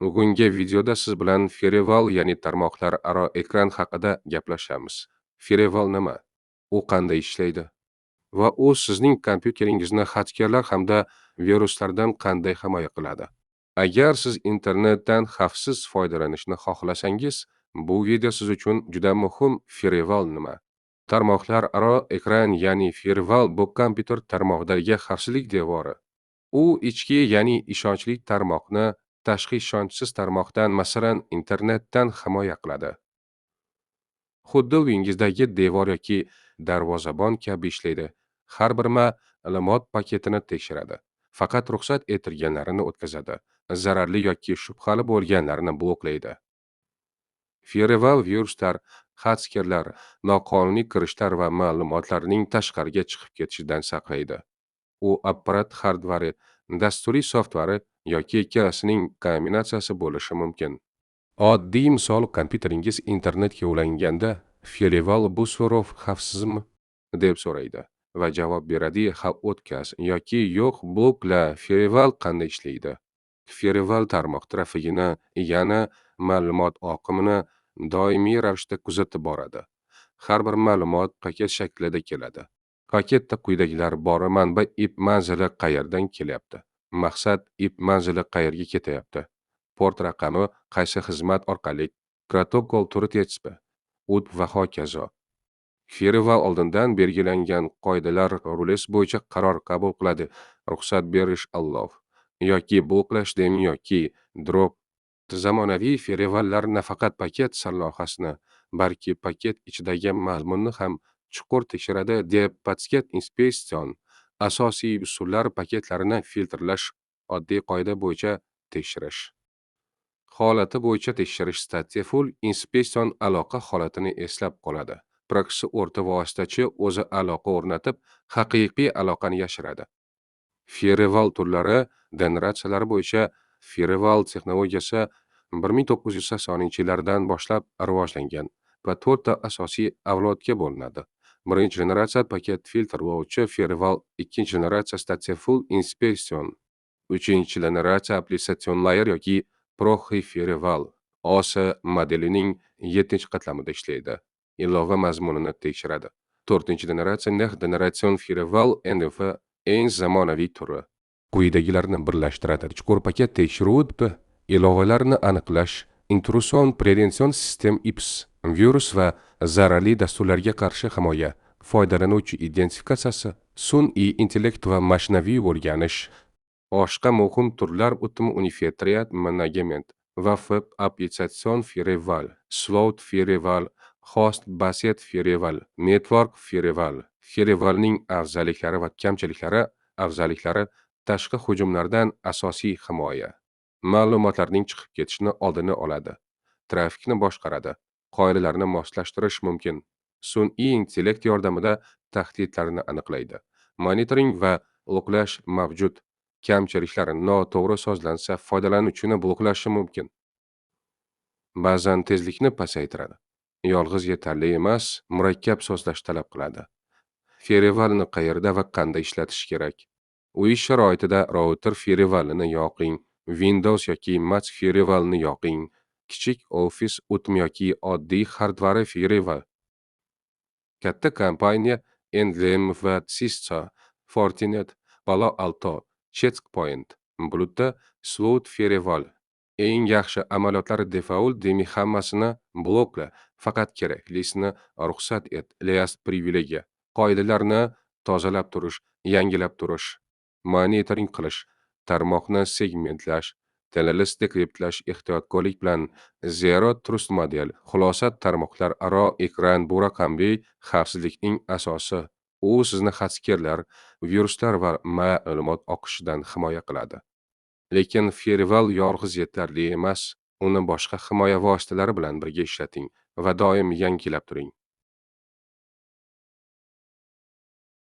Bugungi videoda siz bilan Firewall, ya'ni tarmoqlar aro ekran haqida gaplashamiz. Firewall nima? U qanday ishlaydi? Va u sizning kompyuteringizni xakerlar hamda viruslardan qanday himoya qiladi? Agar siz internetdan xavfsiz foydalanishni xohlasangiz, bu video siz uchun juda muhim. Firewall nima? Tarmoqlar aro ekran, ya'ni Firewall bu kompyuter tarmoqdagi xavfsizlik devori. U ichki, ya'ni ishonchli tarmoqni tashqi ishonchsiz tarmoqdan, masalan, internetdan himoya qiladi. Xuddi uyingizdagi devor yoki darvozabon kabi ishlaydi. Har bir ma'lumot paketini tekshiradi. Faqat ruxsat etilganlarini o'tkazadi. Zararli yoki shubhali bo'lganlarini bloklaydi. Firewall viruslar, xakerlar, noqonuniy kirishlar va ma'lumotlarning tashqariga chiqib ketishidan saqlaydi. U apparat hardvari, dasturiy softvari yoki ikkalasining kombinatsiyasi bo'lishi mumkin. Oddiy misol, kompyuteringiz internetga ulanganda, Firewall bu so'rov xavfsizmi deb so'raydi va javob beradi: ha, o'tkaz yoki yo'q, blokla. Firewall qanday ishlaydi? Firewall tarmoq trafikini, ya'ni ma'lumot oqimini doimiy ravishda kuzatib boradi. Har bir ma'lumot paket shaklida keladi. Paketda quyidagilar bor: manba ip manzili qayerdan kelyapti, maqsad ip manzili qayerga ketyapti, port raqami qaysi xizmat orqali, protokol turi TCP, UDP va hokazo. Firewall oldindan belgilangan qoidalar rules bo'yicha qaror qabul qiladi. Ruxsat berish allow yoki bloklash dem yoki drop. Zamonaviy firewalllar nafaqat paket sarlavhasini, balki paket ichidagi mazmunni ham chuqur tekshiradi. Deb paket inspeksion asosiy usullar: paketlarni filtrlash, oddiy qoida bo'yicha tekshirish. Holati bo'yicha tekshirish. Stateful inspeksion aloqa holatini eslab qoladi. Proksi o'rta vositachi o'zi aloqa o'rnatib, haqiqiy aloqani yashiradi. Firewall turlari, generatsiyalar bo'yicha Firewall texnologiyasi 1980-yillardan boshlab rivojlangan va 4 ta asosiy avlodga bo'linadi. Birinchi generatsiya paket filtrlovchi Firewall, ikkinchi generatsiya Stateful inspeksion, uchinchi generatsiya Application Layer yoki Proxy Firewall. OS modelining 7-qatlamida ishlaydi. Ilova mazmunini tekshiradi. 4-generatsiya Next Generation Firewall NF eng zamonaviy turi. Quyidagilarni birlashtiradi: chuqur paket tekshiruvi, ilovalarni aniqlash, intrusion prevention sistem IPS, virus va zararli dasturlarga qarshi himoya, foydalanuvchi identifikatsiyasi, sun'iy intellekt va mashinaviy o'rganish. Boshqa muhim turlar o'timi Unifetriat Management va Web Application Firewall, Slot Firewall, Host Based Firewall, Network Firewall. Firewallning afzalliklari va kamchiliklari. Afzalliklari: tashqi hujumlardan asosiy himoya, ma'lumotlarning chiqib ketishini oldini oladi, trafikni boshqaradi, qoidalarni moslashtirish mumkin, sun'iy intellekt yordamida tahdidlarni aniqlaydi, monitoring va bloklash mavjud. Kamchiliklar: noto'g'ri sozlansa, foydalanuvchini bloklashi mumkin. Ba'zan tezlikni pasaytiradi, yolg'iz yetarli emas, murakkab sozlash talab qiladi. Firewallni qayerda va qanday ishlatish kerak? Uy sharoitida router Firewallni yoqing, Windows yoki Mac Firewallni yoqing, kichik ofis o'tmi yoki oddiy hardvari Firewall. Katta kompaniya NVM va Cisco, Fortinet, Palo Alto, Checkpoint, bulutda Slot Firewall. Eng yaxshi amaliyotlar: default demi hammasini blokla, faqat keraklisini ruxsat et, least privilegiya. Qoidalarni tozalab turish, yangilab turish, monitoring qilish, tarmoqni segmentlash, TLS dekriptlash ehtiyotkorlik bilan. Zero Trust model. Xulosa: tarmoqlar aro ekran bu raqamli xavfsizlikning asosi. U sizni xakerlar, viruslar va ma'lumot oqishidan himoya qiladi. Lekin Firewall yolg'iz yetarli emas. Uni boshqa himoya vositalari bilan birga ishlating va doim yangilab turing.